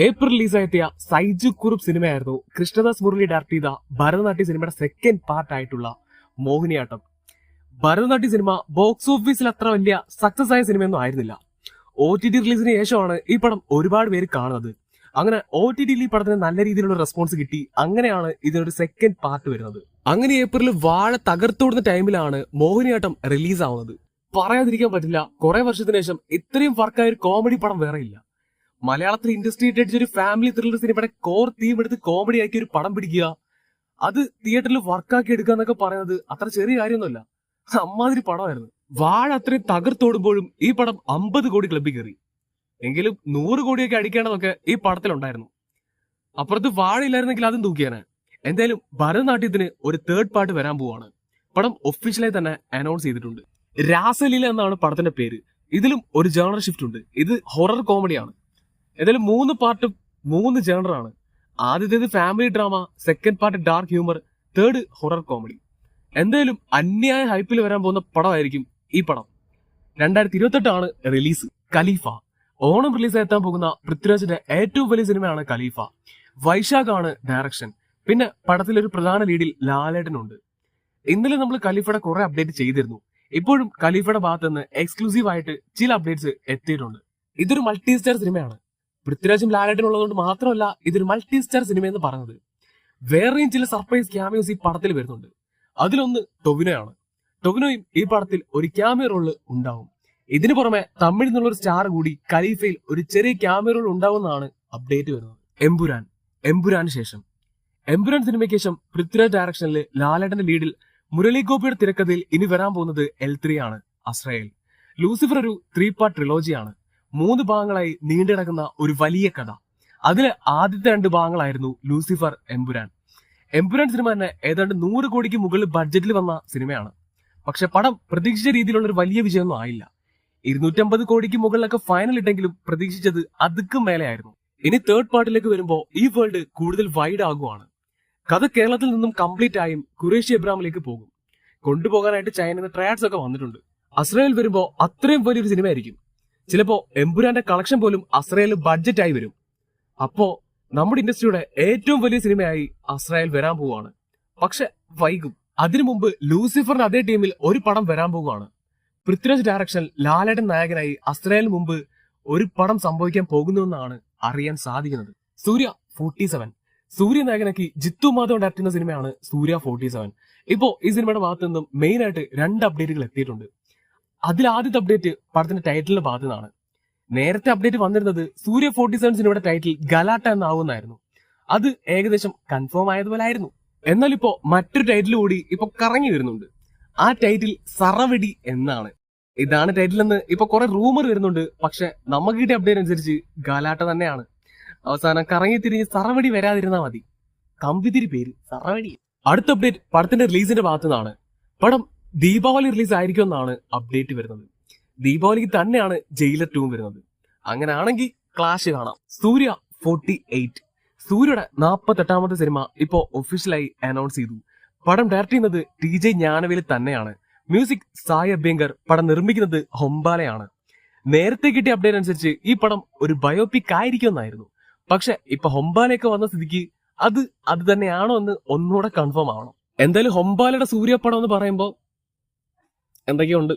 April റിലീസായെത്തിയ Saiju Kurup സിനിമയായിരുന്നു Krishnadas Murali direct ചെയ്ത ഭരതനാട്യ സിനിമയുടെ സെക്കൻഡ് പാർട്ട് ആയിട്ടുള്ള മോഹിനിയാട്ടം. ഭരതനാട്യ സിനിമ ബോക്സ് ഓഫീസിൽ അത്ര വലിയ സക്സസ് ആയ സിനിമയൊന്നും ആയിരുന്നില്ല. OTT റിലീസിന് ശേഷമാണ് ഈ പടം ഒരുപാട് പേര് കാണുന്നത്. അങ്ങനെ OTTയിൽ ഈ പടത്തിന് നല്ല രീതിയിലുള്ള റെസ്പോൺസ് കിട്ടി. അങ്ങനെയാണ് ഇതിനൊരു സെക്കൻഡ് പാർട്ട് വരുന്നത്. അങ്ങനെ ഏപ്രിൽ വാഴ തകർത്തോടുന്ന ടൈമിലാണ് മോഹിനിയാട്ടം റിലീസ് ആവുന്നത്. പറയാതിരിക്കാൻ പറ്റില്ല, കുറെ വർഷത്തിന് ശേഷം ഇത്രയും വർക്കായ ഒരു കോമഡി പടം വേറെ ഇല്ല. മലയാളത്തിൽ ഇൻഡസ്ട്രി ഒരു ഫാമിലി ത്രില്ലർ സിനിമയുടെ കോർ തീം എടുത്ത് കോമഡി ആക്കി ഒരു പടം പിടിക്കുക, അത് തിയേറ്ററിൽ വർക്കാക്കി എടുക്കുക എന്നൊക്കെ പറയുന്നത് അത്ര ചെറിയ കാര്യമൊന്നുമല്ല. അമ്മാതിരി പടമായിരുന്നു. വാഴ അത്രയും തകർത്തോടുമ്പോഴും ഈ പടം 50 കോടി ക്ലബിൽ കയറി. എങ്കിലും 100 കോടിയൊക്കെ അടിക്കേണ്ടതൊക്കെ ഈ പടത്തിലുണ്ടായിരുന്നു. അപ്പുറത്ത് വാഴ ഇല്ലായിരുന്നെങ്കിൽ അതും തൂക്കിയാണ്. എന്തായാലും ഭരതനാട്യത്തിന് ഒരു തേർഡ് പാർട്ട് വരാൻ പോവാണ്. പടം ഒഫീഷ്യലായി തന്നെ അനൗൺസ് ചെയ്തിട്ടുണ്ട്. രാസലീല എന്നാണ് പടത്തിന്റെ പേര്. ഇതിലും ഒരു ജേണർ ഷിഫ്റ്റ് ഉണ്ട്. ഇത് ഹൊറർ കോമഡിയാണ്. ഏതായാലും 3 പാർട്ടും 3 ജേണറാണ്. ആദ്യത്തേത് family drama, second part dark humour, third horror comedy. എന്തായാലും അന്യായ ഹൈപ്പിൽ വരാൻ പോകുന്ന പടമായിരിക്കും ഈ പടം. 2028 ആണ് റിലീസ്. ഖലീഫ ഓണം റിലീസ് എത്താൻ പോകുന്ന പൃഥ്വിരാജിന്റെ ഏറ്റവും വലിയ സിനിമയാണ് ഖലീഫ. വൈശാഖാണ് ഡയറക്ഷൻ. പിന്നെ പടത്തിലൊരു പ്രധാന ലീഡിൽ ലാലേട്ടനുണ്ട്. ഇന്നലെ നമ്മൾ ഖലീഫയുടെ കുറെ അപ്ഡേറ്റ് ചെയ്തിരുന്നു. ഇപ്പോഴും ഖലീഫയുടെ ഭാഗത്ത് നിന്ന് എക്സ്ക്ലൂസീവ് ആയിട്ട് ചില അപ്ഡേറ്റ്സ് എത്തിയിട്ടുണ്ട്. ഇതൊരു മൾട്ടി സ്റ്റാർ സിനിമയാണ്. പൃഥ്വിരാജും ലാലേട്ടനും ഉള്ളതുകൊണ്ട് മാത്രമല്ല ഇതൊരു മൾട്ടി സ്റ്റാർ സിനിമയെന്ന് പറഞ്ഞത്. വേറെയും ചില സർപ്രൈസ് ക്യാമിയോസ് ഈ പടത്തിൽ വരുന്നുണ്ട്. അതിലൊന്ന് ടൊവിനോയാണ്. ടൊവിനോയും ഈ പടത്തിൽ ഒരു ക്യാമിയോ റോള് ഉണ്ടാവും. ഇതിനു പുറമെ തമിഴിൽ നിന്നുള്ള ഒരു സ്റ്റാർ കൂടി ഖലീഫയിൽ ഒരു ചെറിയ ക്യാമിയോ റോൾ ഉണ്ടാവുമെന്നാണ് അപ്ഡേറ്റ് വരുന്നത്. എമ്പുരാന് ശേഷം എമ്പുരാൻ സിനിമയ്ക്ക് ശേഷം പൃഥ്വിരാജ് ഡയറക്ഷനിൽ ലാലേട്ടന്റെ ലീഡിൽ മുരളി ഗോപിയുടെ തിരക്കഥയിൽ ഇനി വരാൻ പോകുന്നത് L3 ആണ്. അസ്രയേൽ. ലൂസിഫർ ഒരു 3 പാർട്ട് ട്രിലോജിയാണ്. 3 ഭാഗങ്ങളായി നീണ്ടുകിടക്കുന്ന ഒരു വലിയ കഥ. അതിലെ ആദ്യത്തെ 2 ഭാഗങ്ങളായിരുന്നു ലൂസിഫർ, എമ്പുരാൻ. എമ്പുരാൻ സിനിമ തന്നെ ഏതാണ്ട് 100 കോടിക്ക് മുകളിൽ ബഡ്ജറ്റിൽ വന്ന സിനിമയാണ്. പക്ഷെ പടം പ്രതീക്ഷിച്ച രീതിയിലുള്ള ഒരു വലിയ വിജയമൊന്നും ആയില്ല. 250 കോടിക്ക് മുകളിലൊക്കെ ഫൈനൽ ഇട്ടെങ്കിലും പ്രതീക്ഷിച്ചത് അതുക്കും മേലെയായിരുന്നു. ഇനി തേർഡ് പാർട്ടിലേക്ക് വരുമ്പോൾ ഈ വേൾഡ് കൂടുതൽ വൈഡ് ആകുവാണ്. കഥ കേരളത്തിൽ നിന്നും കംപ്ലീറ്റ് ആയും ഖുറേഷി എബ്രാമിലേക്ക് പോകും. കൊണ്ടുപോകാനായിട്ട് ചൈനയിൽ നിന്ന് ട്രയാഡ്സ് ഒക്കെ വന്നിട്ടുണ്ട്. അസ്രയേൽ വരുമ്പോൾ അത്രയും വലിയൊരു സിനിമ ആയിരിക്കും. ചിലപ്പോ എമ്പുരാന്റെ കളക്ഷൻ പോലും അസ്രയേൽ ബഡ്ജറ്റ് ആയി വരും. അപ്പോ നമ്മുടെ ഇൻഡസ്ട്രിയുടെ ഏറ്റവും വലിയ സിനിമയായി അസ്രയേൽ വരാൻ പോവുകയാണ്. പക്ഷെ വൈകും. അതിനു മുമ്പ് ലൂസിഫറിന്റെ അതേ ടീമിൽ ഒരു പടം വരാൻ പോവുകയാണ്. പൃഥ്വിരാജ് ഡയറക്ഷൻ, ലാലേട്ടൻ നായകനായി അസ്രയേലിന് മുമ്പ് ഒരു പടം സംഭവിക്കാൻ പോകുന്നുവെന്നാണ് അറിയാൻ സാധിക്കുന്നത്. സൂര്യ 47. സൂര്യ നായകനാക്കി ജിത്തു മാധവൻ ഡയറക്ട് ചെയ്യുന്ന സിനിമയാണ് സൂര്യ 47. ഇപ്പോ ഈ സിനിമയുടെ ഭാഗത്തു നിന്നും മെയിൻ ആയിട്ട് 2 അപ്ഡേറ്റുകൾ എത്തിയിട്ടുണ്ട്. അതിൽ ആദ്യത്തെ അപ്ഡേറ്റ് പടത്തിന്റെ ടൈറ്റിലിന്റെ ഭാഗത്തു നിന്നാണ്. നേരത്തെ അപ്ഡേറ്റ് വന്നിരുന്നത് സൂര്യ 47 സിനിമയുടെ ടൈറ്റിൽ ഗലാട്ട എന്നാവുന്നായിരുന്നു. അത് ഏകദേശം കൺഫേം ആയതുപോലെ ആയിരുന്നു. എന്നാൽ ഇപ്പോ മറ്റൊരു ടൈറ്റിൽ കൂടി ഇപ്പൊ കറങ്ങി വരുന്നുണ്ട്. ആ ടൈറ്റിൽ സറവെടി എന്നാണ്. ഇതാണ് ടൈറ്റിൽ എന്ന് ഇപ്പൊ കുറെ റൂമർ വരുന്നുണ്ട്. പക്ഷെ നമുക്ക് കിട്ടിയ അപ്ഡേറ്റ് അനുസരിച്ച് ഗലാട്ട തന്നെയാണ്. അവസാനം കറങ്ങി തിരിഞ്ഞ് സറവടി വരാതിരുന്നാ മതി. കമ്പിത്തിരി പേര് സറവടി. അടുത്ത അപ്ഡേറ്റ് പടത്തിന്റെ റിലീസിന്റെ ഭാഗത്തു നിന്നാണ്. പടം ദീപാവലി റിലീസ് ആയിരിക്കുമെന്നാണ് അപ്ഡേറ്റ് വരുന്നത്. ദീപാവലിക്ക് തന്നെയാണ് ജയിലർ 2 വരുന്നത്. അങ്ങനെയാണെങ്കിൽ ക്ലാഷ് കാണാം. സൂര്യ 48. സൂര്യയുടെ 48ാമത്തെ സിനിമ ഇപ്പോ ഒഫീഷ്യലായി അനൗൺസ് ചെയ്തു. പടം ഡയറക്ട് ചെയ്യുന്നത് TJ ജ്ഞാനവേലി തന്നെയാണ്. മ്യൂസിക് സായ് അഭ്യങ്കർ. പടം നിർമ്മിക്കുന്നത് ഹൊമ്പാലയാണ്. നേരത്തെ കിട്ടിയ അപ്ഡേറ്റ് അനുസരിച്ച് ഈ പടം ഒരു ബയോപിക് ആയിരിക്കുമെന്നായിരുന്നു. പക്ഷെ ഇപ്പൊ ഹൊമ്പാലയൊക്കെ വന്ന സ്ഥിതിക്ക് അത് തന്നെയാണോ എന്ന് ഒന്നുകൂടെ കൺഫേം ആവണം. എന്തായാലും ഹൊമ്പാലയുടെ സൂര്യ പടം എന്ന് പറയുമ്പോൾ എന്തൊക്കെയുണ്ട്.